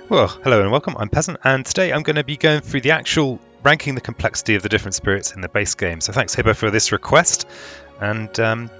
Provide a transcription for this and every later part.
Well, hello and welcome. I'm Peasant, and today I'm going to be going through the actual ranking the complexity of the different spirits in the base game. So thanks, Hibbo, for this request. And I'm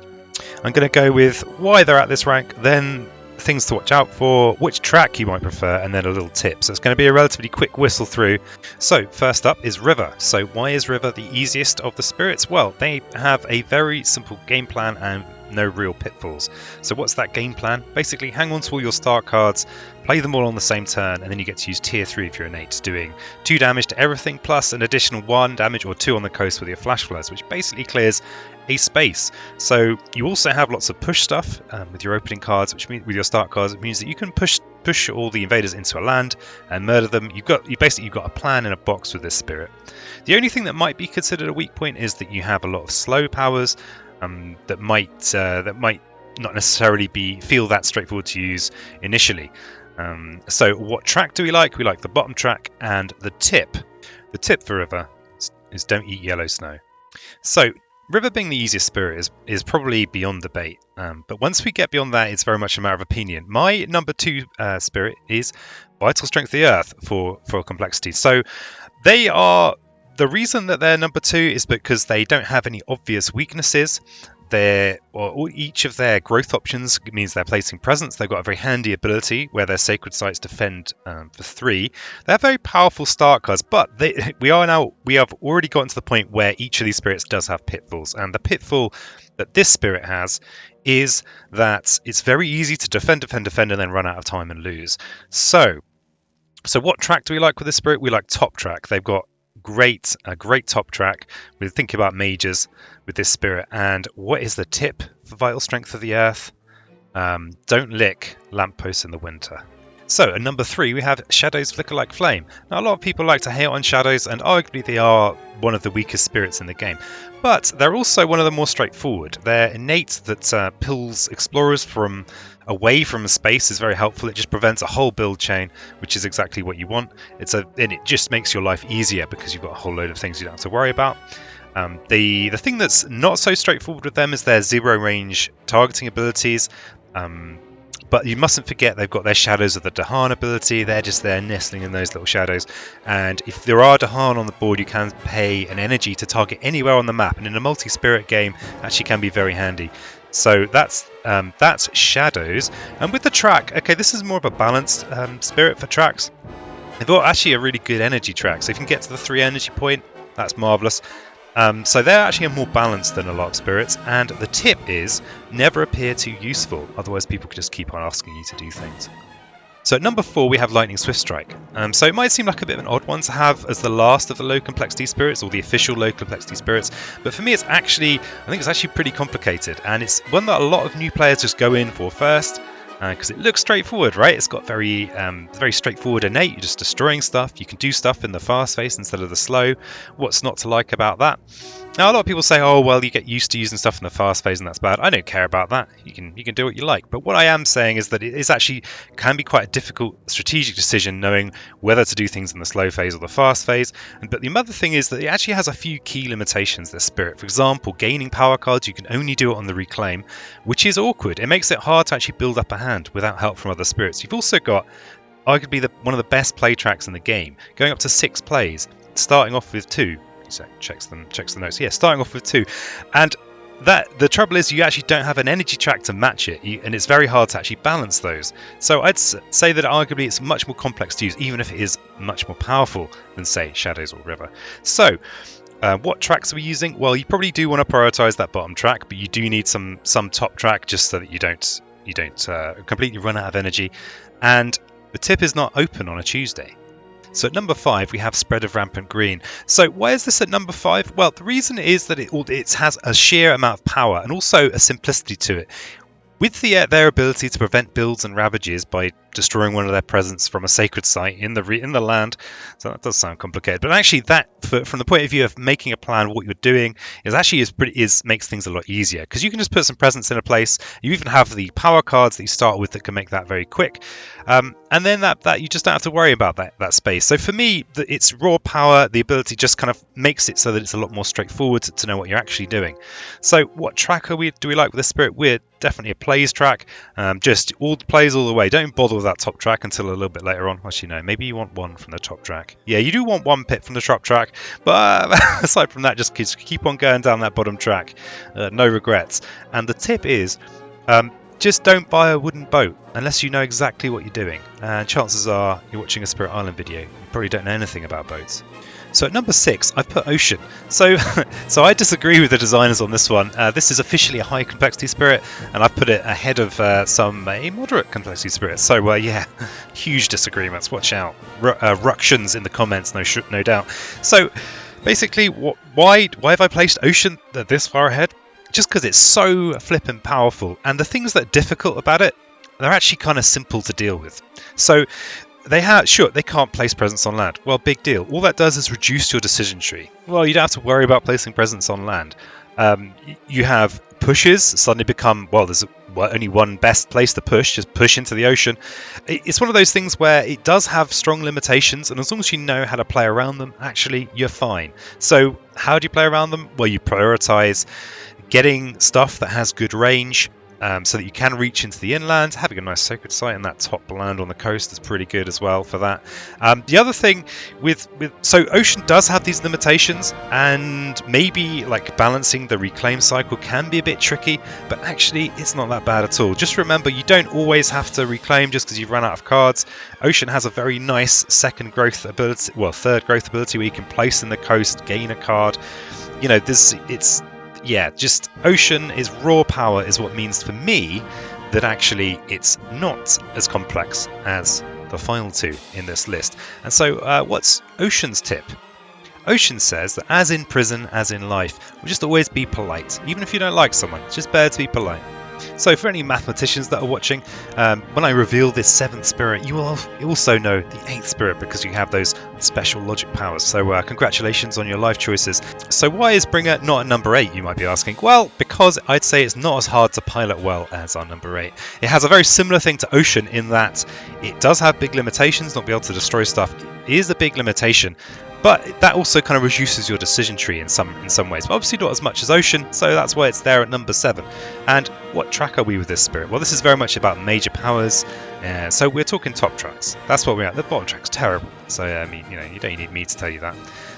going to go with why they're at this rank, then things to watch out for, which track you might prefer, and then a little tip. So it's going to be a relatively quick whistle through. So first up is River. So why is River the easiest of the spirits? Well, they have a very simple game plan and no real pitfalls. So what's that game plan? Basically, hang on to all your start cards, play them all on the same turn, and then you get to use tier 3 if you're innate, doing 2 damage to everything plus an additional 1 damage or 2 on the coast with your flash flows, which basically clears a space. So you also have lots of push stuff with your opening cards, which means with your start cards, it means that you can push all the invaders into a land and murder them. You've got a plan in a box with this spirit. The only thing that might be considered a weak point is that you have a lot of slow powers that might not necessarily feel that straightforward to use initially. So what track do we like? We like the bottom track, and the tip. The tip for River is don't eat yellow snow. So River being the easiest spirit is probably beyond debate, but once we get beyond that, it's very much a matter of opinion. My number 2 spirit is Vital Strength of the Earth for complexity. So they are. The reason that they're number 2 is because they don't have any obvious weaknesses. Each of their growth options means they're placing presence. They've got a very handy ability where their sacred sites defend for 3. They have very powerful start cards, but we have already gotten to the point where each of these spirits does have pitfalls, and the pitfall that this spirit has is that it's very easy to defend, and then run out of time and lose. So what track do we like with this spirit? We like top track. They've got a great top track. We're thinking about mages with this spirit. And what is the tip for Vital Strength of the Earth? Don't lick lampposts in the winter. So at number 3 we have Shadows Flicker Like Flame. Now a lot of people like to hate on Shadows, and arguably they are one of the weakest spirits in the game, but they're also one of the more straightforward. Their innate that pulls explorers from away from space is very helpful. It just prevents a whole build chain, which is exactly what you want. And it just makes your life easier because you've got a whole load of things you don't have to worry about. The thing that's not so straightforward with them is their zero range targeting abilities. But you mustn't forget they've got their Shadows of the Dahan ability. They're just there nestling in those little shadows. And if there are Dahan on the board, you can pay an energy to target anywhere on the map. And in a multi-spirit game, actually can be very handy. So that's Shadows. And with the track, okay, this is more of a balanced spirit for tracks. They've got actually a really good energy track. So if you can get to the 3 energy point, that's marvellous. So they're actually more balanced than a lot of spirits, and the tip is never appear too useful, otherwise people could just keep on asking you to do things. So at number 4 we have Lightning Swift Strike. So it might seem like a bit of an odd one to have as the last of the low complexity spirits, or the official low complexity spirits, but for me I think it's actually pretty complicated, and it's one that a lot of new players just go in for first. Because it looks straightforward, right? It's got very straightforward innate. You're just destroying stuff. You can do stuff in the fast phase instead of the slow. What's not to like about that? Now, a lot of people say, oh, well, you get used to using stuff in the fast phase and that's bad. I don't care about that. You can do what you like. But what I am saying is that it is actually can be quite a difficult strategic decision knowing whether to do things in the slow phase or the fast phase. But the other thing is that it actually has a few key limitations, this spirit. For example, gaining power cards, you can only do it on the reclaim, which is awkward. It makes it hard to actually build up a hand without help from other spirits. You've also got arguably one of the best play tracks in the game, going up to 6 plays, starting off with 2. So checks the notes. Yeah, starting off with 2, and the trouble is you actually don't have an energy track to match it, and it's very hard to actually balance those. So I'd say that arguably it's much more complex to use, even if it is much more powerful than say Shadows or River. So what tracks are we using? Well, you probably do want to prioritize that bottom track, but you do need some top track just so that you don't completely run out of energy. And the tip is not open on a Tuesday. So at number 5 we have Spread of Rampant Green. So why is this at number 5? Well, the reason is that it has a sheer amount of power and also a simplicity to it. With their ability to prevent builds and ravages by destroying one of their presence from a sacred site in the land, so that does sound complicated. But actually, from the point of view of making a plan, what you're doing makes things a lot easier, because you can just put some presence in a place. You even have the power cards that you start with that can make that very quick, and then that you just don't have to worry about that space. So for me, it's raw power. The ability just kind of makes it so that it's a lot more straightforward to know what you're actually doing. So what track do we like with this spirit? We're definitely a plays track. Just all the plays all the way. Don't bother with that top track until a little bit later on. Actually, no, maybe you want one from the top track. Yeah, you do want one pit from the top track, but aside from that, just keep on going down that bottom track. No regrets. And the tip is, just don't buy a wooden boat unless you know exactly what you're doing. And chances are you're watching a Spirit Island video. You probably don't know anything about boats. So at number 6, I've put Ocean. So I disagree with the designers on this one. This is officially a high complexity spirit, and I've put it ahead of some moderate complexity spirits. So yeah, huge disagreements. Watch out. Ructions in the comments, no doubt. So basically, why have I placed Ocean this far ahead? Just because it's so flippin' powerful, and the things that are difficult about it, they're actually kind of simple to deal with. So they can't place presence on land. Well, big deal. All that does is reduce your decision tree. Well, you don't have to worry about placing presence on land. You have pushes suddenly become, well, there's only one best place to push, just push into the ocean. It's one of those things where it does have strong limitations, and as long as you know how to play around them, actually, you're fine. So how do you play around them? Well, you prioritize getting stuff that has good range, so that you can reach into the inland. Having a nice sacred site in that top land on the coast is pretty good as well for that. The other thing so Ocean does have these limitations, and maybe like balancing the reclaim cycle can be a bit tricky, but actually it's not that bad at all. Just remember, you don't always have to reclaim just because you've run out of cards. Ocean has a very nice third growth ability where you can place in the coast, gain a card. You know, just Ocean is raw power is what means for me that actually it's not as complex as the final two in this list. And so what's Ocean's tip? Ocean says that as in prison, as in life, we'll just always be polite. Even if you don't like someone, it's just better to be polite. So for any mathematicians that are watching, when I reveal this 7th spirit, you will also know the 8th spirit because you have those special logic powers. So congratulations on your life choices. So why is Bringer not at number 8, you might be asking? Well, because I'd say it's not as hard to pilot well as our number 8. It has a very similar thing to Ocean in that it does have big limitations, not be able to destroy stuff. It is a big limitation. But that also kind of reduces your decision tree in some ways. But obviously not as much as Ocean, so that's why it's there at number 7. And what track are we with this spirit? Well, this is very much about major powers. So we're talking top tracks. That's what we're at. The bottom track's terrible. So I mean, you don't need me to tell you that.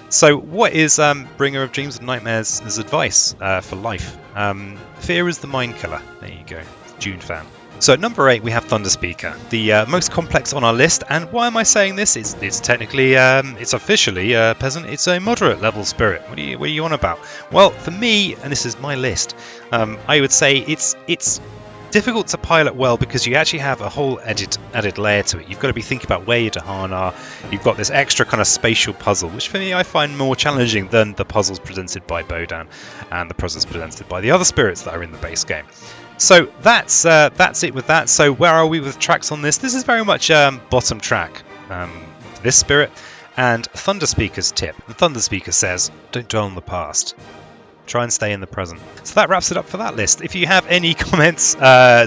So what is Bringer of Dreams and Nightmares' advice for life? Fear is the mind killer. There you go. June fan. So at number 8 we have Thunder Speaker, the most complex on our list. And why am I saying this? It's technically, it's officially, peasant. It's a moderate level spirit. What are you on about? Well, for me, and this is my list, I would say it's difficult to pilot well because you actually have a whole added layer to it. You've got to be thinking about where your Dahan are. You've got this extra kind of spatial puzzle, which for me I find more challenging than the puzzles presented by Bodan and the puzzles presented by the other spirits that are in the base game. So that's it with that. So where are we with tracks on this? This is very much bottom track for this spirit. And Thunder Speaker's tip. And Thunder Speaker says, don't dwell on the past. Try and stay in the present. So that wraps it up for that list. If you have any comments,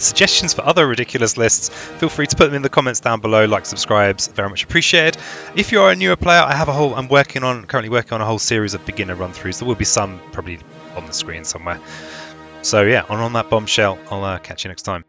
suggestions for other ridiculous lists, feel free to put them in the comments down below. Like, subscribes, very much appreciated. If you're a newer player, I'm currently working on a whole series of beginner run-throughs. There will be some probably on the screen somewhere. So yeah, on that bombshell, I'll catch you next time.